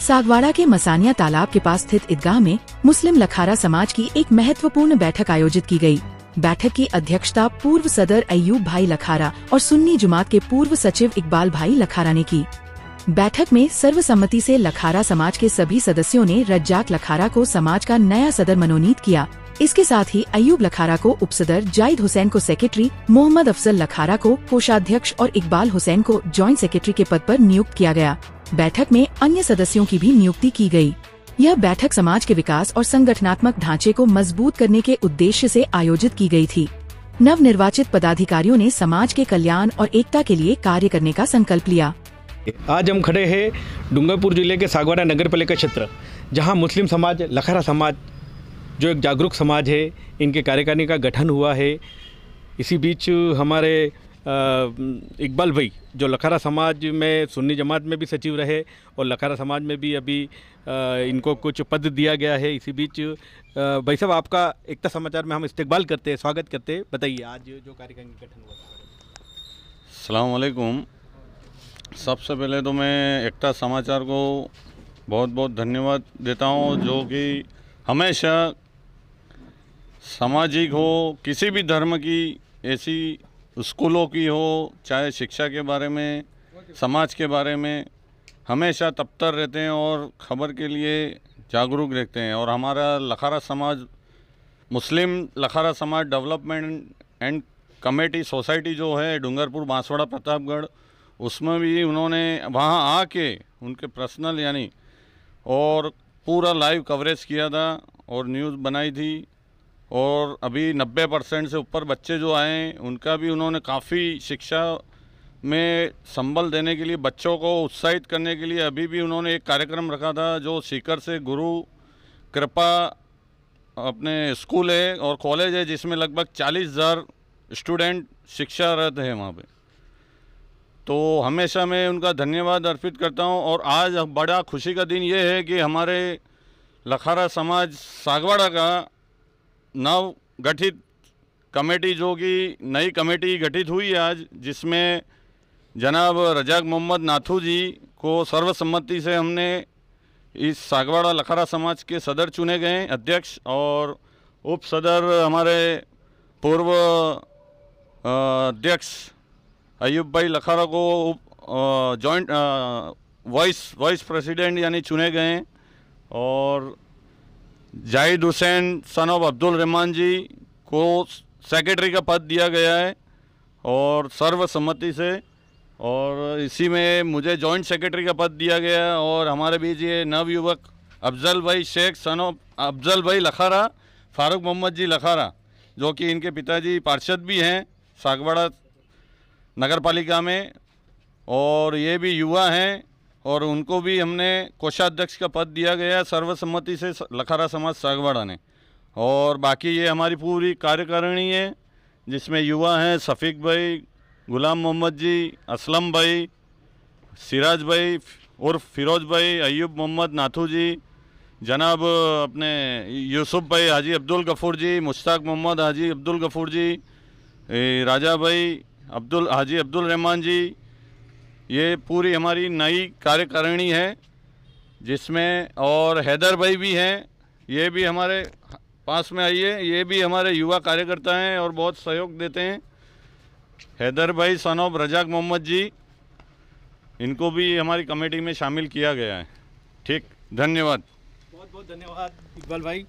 सागवाड़ा के मसानिया तालाब के पास स्थित ईदगाह में मुस्लिम लखारा समाज की एक महत्वपूर्ण बैठक आयोजित की गई। बैठक की अध्यक्षता पूर्व सदर अय्यूब भाई लखारा और सुन्नी जुमात के पूर्व सचिव इकबाल भाई लखारा ने की। बैठक में सर्वसम्मति से लखारा समाज के सभी सदस्यों ने रज्जाक लखारा को समाज का नया सदर मनोनीत किया। इसके साथ ही अय्यूब लखारा को उपसदर, जाहिद हुसैन को सेक्रेटरी, मोहम्मद अफजल लखारा को कोषाध्यक्ष और इकबाल हुसैन को जॉइंट सेक्रेटरी के पद पर नियुक्त किया गया। बैठक में अन्य सदस्यों की भी नियुक्ति की गई। यह बैठक समाज के विकास और संगठनात्मक ढांचे को मजबूत करने के उद्देश्य से आयोजित की गई थी। नव निर्वाचित पदाधिकारियों ने समाज के कल्याण और एकता के लिए कार्य करने का संकल्प लिया। आज हम खड़े हैं डूंगरपुर जिले के सागवाड़ा नगर पालिका क्षेत्र, जहां मुस्लिम समाज, लखारा समाज जो एक जागरूक समाज है, इनके कार्यकारिणी का गठन हुआ है। इसी बीच हमारे इकबाल भाई जो लखारा समाज में सुन्नी जमात में भी सचिव रहे और लखारा समाज में भी अभी इनको कुछ पद दिया गया है। इसी बीच भाई साहब, आपका एकता समाचार में हम इस्तकबाल करते हैं, स्वागत करते हैं। बताइए आज जो कार्यकारिणी गठन हुआ। अस्सलाम वालेकुम। सबसे पहले तो मैं एकता समाचार को बहुत बहुत धन्यवाद देता हूँ, जो कि हमेशा सामाजिक हो, किसी भी धर्म की, ऐसी स्कूलों की हो, चाहे शिक्षा के बारे में, समाज के बारे में हमेशा तत्पर रहते हैं और ख़बर के लिए जागरूक रहते हैं। और हमारा लखारा समाज, मुस्लिम लखारा समाज डेवलपमेंट एंड कमेटी सोसाइटी जो है डूंगरपुर, बांसवाड़ा, प्रतापगढ़, उसमें भी उन्होंने वहाँ आके उनके पर्सनल यानी और पूरा लाइव कवरेज किया था और न्यूज़ बनाई थी। और अभी 90% से ऊपर बच्चे जो आए उनका भी उन्होंने काफ़ी शिक्षा में संबल देने के लिए, बच्चों को उत्साहित करने के लिए अभी भी उन्होंने एक कार्यक्रम रखा था जो सीकर से गुरु कृपा अपने स्कूल है और कॉलेज है, जिसमें लगभग 40,000 स्टूडेंट शिक्षारत है वहाँ पे। तो हमेशा मैं उनका धन्यवाद अर्पित करता हूँ। और आज बड़ा खुशी का दिन ये है कि हमारे लखारा समाज सागवाड़ा का नव गठित कमेटी, जो कि नई कमेटी गठित हुई है आज, जिसमें जनाब रजाक मोहम्मद नाथू जी को सर्वसम्मति से हमने इस सागवाड़ा लखारा समाज के सदर चुने गए, अध्यक्ष, और उप सदर हमारे पूर्व अध्यक्ष अय्यूब भाई लखारा को जॉइंट वाइस प्रेसिडेंट यानी चुने गए। और जाहिद हुसैन सन ऑफ अब्दुल रहमान जी को सेक्रेटरी का पद दिया गया है और सर्वसम्मति से। और इसी में मुझे जॉइंट सेक्रेटरी का पद दिया गया है। और हमारे बीच ये नवयुवक अफजल भाई शेख सन ऑफ अफजल भाई लखारा, फारूक मोहम्मद जी लखारा, जो कि इनके पिताजी पार्षद भी हैं सागवाड़ा नगर पालिका में, और ये भी युवा हैं और उनको भी हमने कोषाध्यक्ष का पद दिया गया है सर्वसम्मति से लखारा समाज सागवाड़ा ने। और बाकी ये हमारी पूरी कार्यकारिणी है, जिसमें युवा हैं सफ़ीक भाई, गुलाम मोहम्मद जी, असलम भाई, सिराज भाई उर्फ फिरोज भाई, अय्यूब मोहम्मद नाथू जी, जनाब अपने यूसुफ भाई हाजी अब्दुल गफूर जी, मुश्ताक मोहम्मद हाजी अब्दुल गफूर जी, राजा भाई हाजी अब्दुल रहमान जी। ये पूरी हमारी नई कार्यकारिणी है, जिसमें और हैदर भाई भी हैं, ये भी हमारे पास में आइए, ये भी हमारे युवा कार्यकर्ता हैं और बहुत सहयोग देते हैं। हैदर भाई सन ऑफ रजाक मोहम्मद जी, इनको भी हमारी कमेटी में शामिल किया गया है। ठीक, धन्यवाद। बहुत बहुत धन्यवाद इकबाल भाई।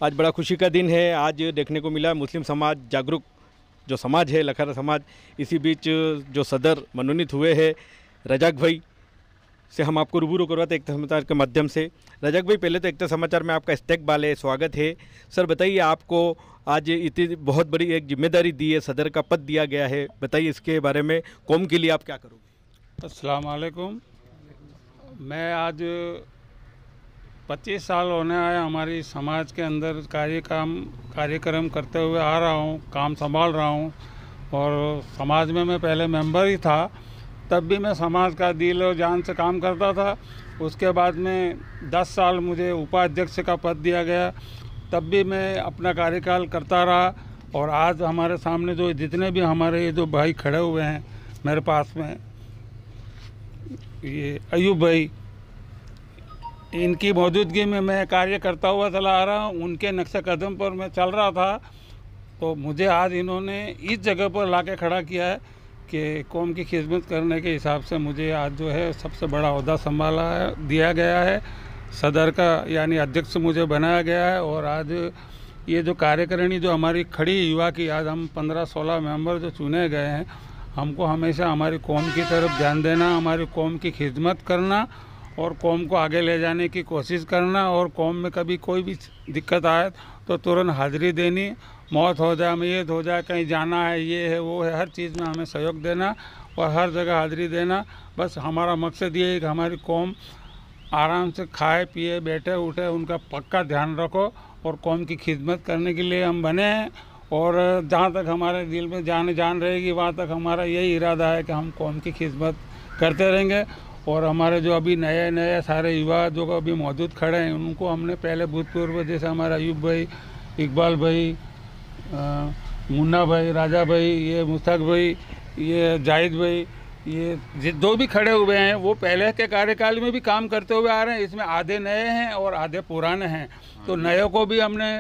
आज बड़ा खुशी का दिन है। आज देखने को मिला मुस्लिम समाज, जागरूक जो समाज है लखारा समाज। इसी बीच जो सदर मनोनीत हुए हैं रजाक भाई से हम आपको रूबरू करवाते एकता समाचार के माध्यम से। रजाक भाई, पहले तो एकता समाचार में आपका इस्तकबाल है, स्वागत है। सर बताइए, आपको आज इतनी बहुत बड़ी एक जिम्मेदारी दी है, सदर का पद दिया गया है, बताइए इसके बारे में, कौम के लिए आप क्या करोगे? अस्सलाम वालेकुम। मैं आज 25 साल होने आया हमारी समाज के अंदर कार्यक्रम करते हुए आ रहा हूँ, काम संभाल रहा हूँ। और समाज में मैं पहले मेंबर ही था, तब भी मैं समाज का दिल और जान से काम करता था। उसके बाद में 10 साल मुझे उपाध्यक्ष का पद दिया गया, तब भी मैं अपना कार्यकाल करता रहा। और आज हमारे सामने जो जितने भी हमारे ये जो भाई खड़े हुए हैं मेरे पास में, ये अय्यूब भाई इनकी मौजूदगी में मैं कार्य करता हुआ चला आ रहा हूँ। उनके नक्शे कदम पर मैं चल रहा था, तो मुझे आज इन्होंने इस जगह पर लाके खड़ा किया है कि कौम की खिदमत करने के हिसाब से मुझे आज जो है सबसे बड़ा ओहदा संभाला है, दिया गया है। सदर का यानी अध्यक्ष मुझे बनाया गया है। और आज ये जो कार्यकारिणी जो हमारी खड़ी युवा की, आज हम 15-16 मेंबर जो चुने गए हैं, हमको हमेशा हमारी कौम की तरफ ध्यान देना, हमारी कौम की खिदमत करना और कौम को आगे ले जाने की कोशिश करना। और कौम में कभी कोई भी दिक्कत आए तो तुरंत हाजिरी देनी, मौत हो जाए, मैयत हो जाए, कहीं जाना है, ये है वो है, हर चीज़ में हमें सहयोग देना और हर जगह हाजिरी देना। बस हमारा मकसद ये है कि हमारी कौम आराम से खाए पिए बैठे उठे, उनका पक्का ध्यान रखो और कौम की खिदमत करने के लिए हम बने हैं। और जहाँ तक हमारे दिल में जान रहेगी वहाँ तक हमारा यही इरादा है कि हम कौम की खिदमत करते रहेंगे। और हमारे जो अभी नए सारे युवा जो अभी मौजूद खड़े हैं, उनको हमने पहले भूतपूर्व, जैसे हमारा अयूब भाई, इकबाल भाई, मुन्ना भाई, राजा भाई, ये मुस्तक भाई, ये जाहिद भाई, ये जो भी खड़े हुए हैं वो पहले के कार्यकाल में भी काम करते हुए आ रहे हैं। इसमें आधे नए हैं और आधे पुराने हैं, तो नए को भी हमने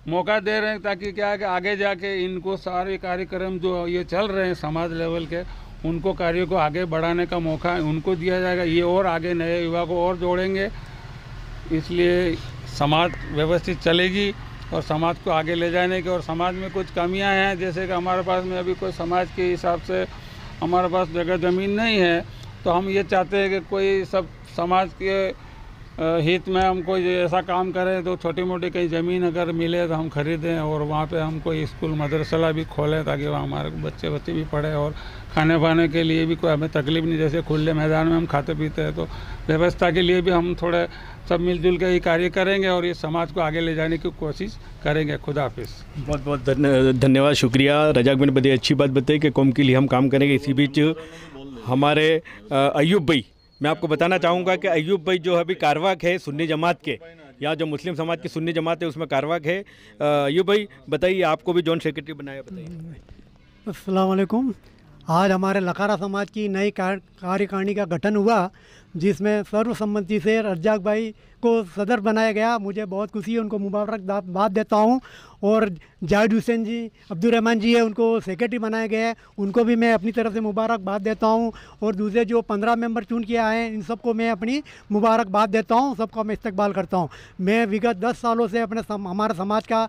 मौका दे रहे हैं ताकि क्या है कि आगे जाके इनको सारे कार्यक्रम जो ये चल रहे हैं समाज लेवल के, उनको कार्यों को आगे बढ़ाने का मौका उनको दिया जाएगा। ये और आगे नए युवा को और जोड़ेंगे, इसलिए समाज व्यवस्थित चलेगी और समाज को आगे ले जाने की। और समाज में कुछ कमियां हैं, जैसे कि हमारे पास में अभी कोई समाज के हिसाब से हमारे पास जगह ज़मीन नहीं है, तो हम ये चाहते हैं कि कोई सब समाज के हित में हम कोई ऐसा काम करें तो छोटी मोटी कहीं ज़मीन अगर मिले तो हम खरीदें और वहाँ पे हम कोई स्कूल मदरसा भी खोलें ताकि वहाँ हमारे बच्चे भी पढ़े और खाने पाने के लिए भी कोई हमें तकलीफ़ नहीं। जैसे खुले मैदान में हम खाते पीते हैं, तो व्यवस्था के लिए भी हम थोड़े सब मिलजुल के ही कार्य करेंगे और इस समाज को आगे ले जाने की कोशिश करेंगे। खुदा हाफिज़। बहुत बहुत धन्यवाद, शुक्रिया रजाक बिन बड़ी अच्छी बात बताई कि कौम के लिए हम काम करेंगे। इसी बीच हमारे अयूब भाई, मैं आपको बताना चाहूँगा कि अयूब भाई जो अभी कारवाक है सुन्नी जमात के, यहाँ जो मुस्लिम समाज की सुन्नी जमात है उसमें कारवाक है। अयूब भाई बताइए, आपको भी जॉइंट सेक्रेटरी बनाया, बताइए। अस्सलाम वालेकुम। आज हमारे लखारा समाज की नई कार्यकारिणी का गठन हुआ, जिसमें सर्वसम्मति से रज्जाक भाई को सदर बनाया गया। मुझे बहुत खुशी है, उनको मुबारकबाद देता हूं। और जाहिद हुसैन जी, अब्दुल रहमान जी है, उनको सेक्रेटरी बनाया गया है, उनको भी मैं अपनी तरफ से मुबारकबाद देता हूं। और दूसरे जो 15 मेंबर चुन के आए हैं, इन सबको मैं अपनी मुबारकबाद देता हूं, सबका मैं इस्तकबाल करता हूं। मैं विगत 10 सालों से हमारे समाज का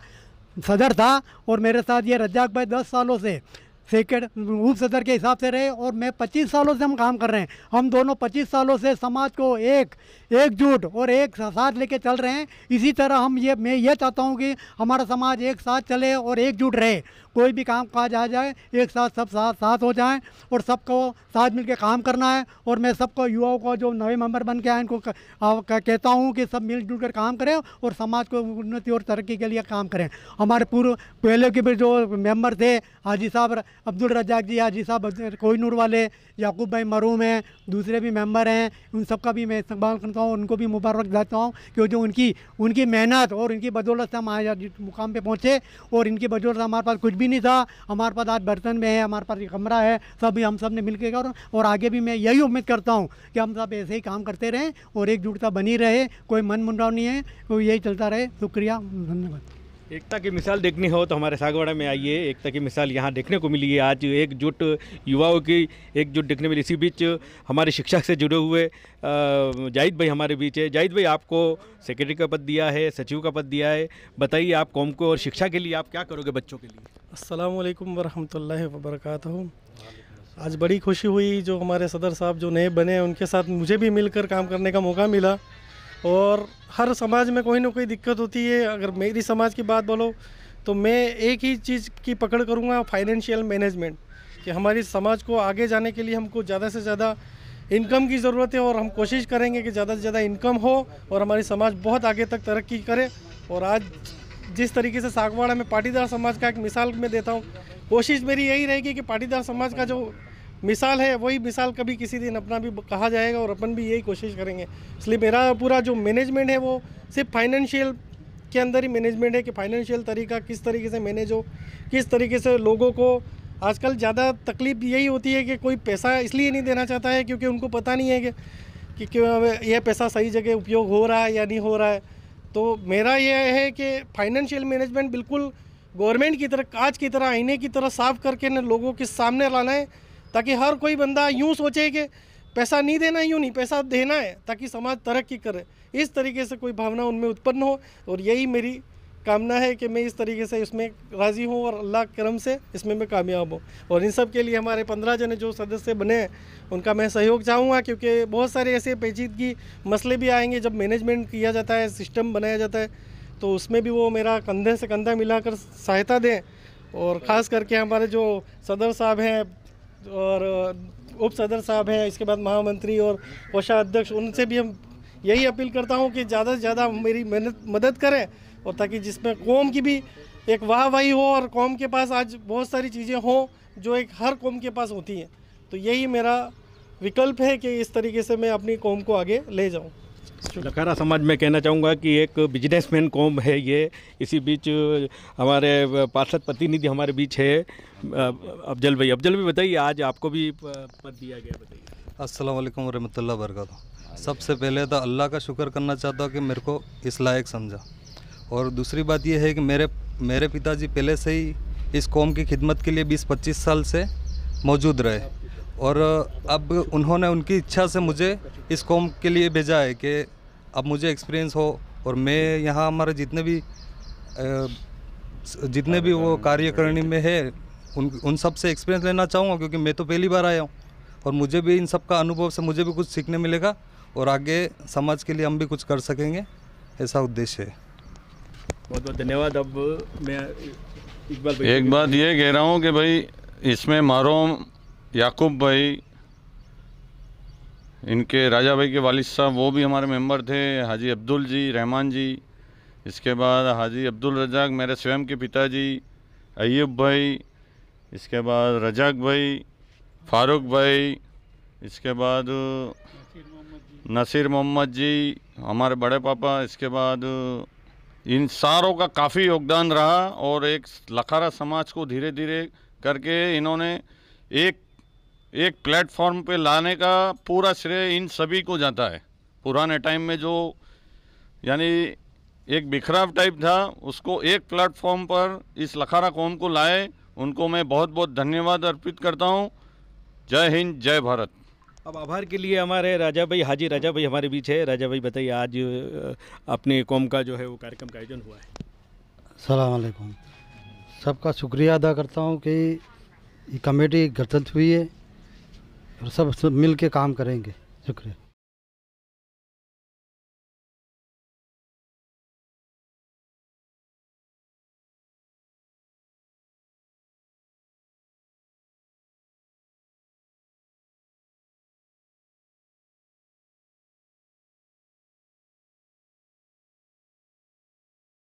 सदर था और मेरे साथ ये रज्जाक भाई 10 सालों से उप सदर के हिसाब से रहे और मैं 25 सालों से हम काम कर रहे हैं। हम दोनों 25 सालों से समाज को एकजुट और एक साथ लेके चल रहे हैं। इसी तरह मैं ये चाहता हूँ कि हमारा समाज एक साथ चले और एकजुट रहे। कोई भी काम काज आ जाए, एक साथ सब साथ हो जाएं और सबको साथ मिलकर काम करना है। और मैं सबको युवाओं को जो नए मेंबर बन के आए इनको कहता हूँ कि सब मिलजुल कर काम करें और समाज को उन्नति और तरक्की के लिए काम करें। हमारे पहले के भी जो मेंबर थे, हाजी साहब अब्दुल रज्जाक जी, हाजी साहब कोहिनूर वाले, याकूब भाई मरूम हैं, दूसरे भी मेंबर हैं, उन सबका भी मैं इस्तकबाल करता हूँ, उनको भी मुबारक देता हूँ कि जो उनकी मेहनत और इनकी बदौलत से हम आज मुकाम पे पहुँचे। और इनकी बदौलत हमारे पास कुछ भी नहीं था, हमारे पास आज बर्तन में है, हमारे पास एक कमरा है, सब हम सब ने मिल के और आगे भी मैं यही उम्मीद करता हूँ कि हम सब ऐसे ही काम करते रहें और एकजुटता बनी रहे, कोई मन मुंडाव नहीं है, कोई यही चलता रहे। शुक्रिया, धन्यवाद। एकता की मिसाल देखनी हो तो हमारे सागवाड़ा में आइए, एकता की मिसाल यहाँ देखने को मिली है। आज एकजुट युवाओं की एकजुट देखने मिली। इसी बीच हमारे शिक्षा से जुड़े हुए जाहिद भाई हमारे बीच है। जाहिद भाई, आपको सेक्रेटरी का पद दिया है, सचिव का पद दिया है, बताइए आप कौम को और शिक्षा के लिए आप क्या करोगे बच्चों के लिए? अस्सलाम वालेकुम वरहमतुल्लाहि वबरकातुहू। आज बड़ी खुशी हुई, जो हमारे सदर साहब जो नए बने उनके साथ मुझे भी मिलकर काम करने का मौका मिला। और हर समाज में कोई ना कोई दिक्कत होती है। अगर मेरी समाज की बात बोलो तो मैं एक ही चीज़ की पकड़ करूँगा, फाइनेंशियल मैनेजमेंट, कि हमारी समाज को आगे जाने के लिए हमको ज़्यादा से ज़्यादा इनकम की ज़रूरत है और हम कोशिश करेंगे कि ज़्यादा से ज़्यादा इनकम हो और हमारी समाज बहुत आगे तक तरक्की करे। और आज जिस तरीके से सागवाड़ा में पाटीदार समाज का एक मिसाल मैं देता हूँ, कोशिश मेरी यही रहेगी कि पाटीदार समाज का जो मिसाल है वही मिसाल कभी किसी दिन अपना भी कहा जाएगा और अपन भी यही कोशिश करेंगे। इसलिए मेरा पूरा जो मैनेजमेंट है वो सिर्फ फाइनेंशियल के अंदर ही मैनेजमेंट है कि फाइनेंशियल तरीका किस तरीके से मैनेज हो, किस तरीके से लोगों को आजकल ज़्यादा तकलीफ यही होती है कि कोई पैसा इसलिए नहीं देना चाहता है क्योंकि उनको पता नहीं है कि कि यह पैसा सही जगह उपयोग हो रहा है या नहीं हो रहा है। तो मेरा यह है कि फाइनेंशियल मैनेजमेंट बिल्कुल गवर्नमेंट की तरह, कांच की तरह, आईने की तरह साफ करके न लोगों के सामने लाना है, ताकि हर कोई बंदा यूँ सोचे कि पैसा नहीं देना, यूँ नहीं, पैसा देना है ताकि समाज तरक्की करे। इस तरीके से कोई भावना उनमें उत्पन्न हो, और यही मेरी कामना है कि मैं इस तरीके से इसमें राज़ी हूँ और अल्लाह के करम से इसमें मैं कामयाब हूँ। और इन सब के लिए हमारे 15 जने जो सदस्य बने हैं उनका मैं सहयोग चाहूँगा, क्योंकि बहुत सारे ऐसे पेचीदगी मसले भी आएंगे जब मैनेजमेंट किया जाता है, सिस्टम बनाया जाता है, तो उसमें भी वो मेरा कंधे से कंधा मिलाकर सहायता दें। और ख़ास करके हमारे जो सदर साहब हैं और उप सदर साहब हैं, इसके बाद महामंत्री और कोषाध्यक्ष, उनसे भी हम यही अपील करता हूँ कि ज़्यादा से ज़्यादा मेरी मदद करें, और ताकि जिसमें कौम की भी एक वाहवाही हो और कौम के पास आज बहुत सारी चीज़ें हों जो एक हर कौम के पास होती हैं। तो यही मेरा विकल्प है कि इस तरीके से मैं अपनी कौम को आगे ले जाऊँ। लखारा समाज में कहना चाहूँगा कि एक बिजनेसमैन कौम है ये। इसी बीच हमारे पार्षद प्रतिनिधि हमारे बीच है अफजल भाई। अफजल भाई बताइए, आज आपको भी पद दिया गया, बताइए। अस्सलाम वालेकुम रहमतुल्लाहि व बरकातहू। सबसे पहले तो अल्लाह का शुक्र करना चाहता हूँ कि मेरे को इस लायक समझा, और दूसरी बात यह है कि मेरे पिताजी पहले से ही इस कौम की खिदमत के लिए 20-25 साल से मौजूद रहे, और अब उन्होंने उनकी इच्छा से मुझे इस कौम के लिए भेजा है कि अब मुझे एक्सपीरियंस हो, और मैं यहाँ हमारे जितने भी वो कार्यकारिणी में है उन सब से एक्सपीरियंस लेना चाहूँगा, क्योंकि मैं तो पहली बार आया हूँ, और मुझे भी इन सब का अनुभव से मुझे भी कुछ सीखने मिलेगा, और आगे समाज के लिए हम भी कुछ कर सकेंगे, ऐसा उद्देश्य है। बहुत बहुत धन्यवाद। अब मैं इकबाल भाई, एक बात ये कह रहा हूँ कि भाई इसमें मरहूम याकूब भाई, इनके राजा भाई के वालिद साहब, वो भी हमारे मेंबर थे, हाजी अब्दुल जी, रहमान जी, इसके बाद हाजी अब्दुल रजाक मेरे स्वयं के पिताजी, अय्यूब भाई, इसके बाद रजाक भाई, फारूक भाई, इसके बाद नसीर मोहम्मद जी हमारे बड़े पापा, इसके बाद इन सारों का काफ़ी योगदान रहा, और एक लखारा समाज को धीरे धीरे करके इन्होंने एक प्लेटफॉर्म पे लाने का पूरा श्रेय इन सभी को जाता है। पुराने टाइम में जो यानी एक बिखराव टाइप था, उसको एक प्लेटफॉर्म पर इस लखारा कौम को लाए, उनको मैं बहुत बहुत धन्यवाद अर्पित करता हूँ। जय हिंद, जय भारत। अब आभार के लिए हमारे राजा भाई, हाजी राजा भाई हमारे बीच है। राजा भाई बताइए, आज अपने कौम का जो है वो कार्यक्रम का आयोजन हुआ है। अस्सलाम वालेकुम। सबका शुक्रिया अदा करता हूँ कि ये कमेटी गठित हुई है और सब मिल के काम करेंगे। शुक्रिया।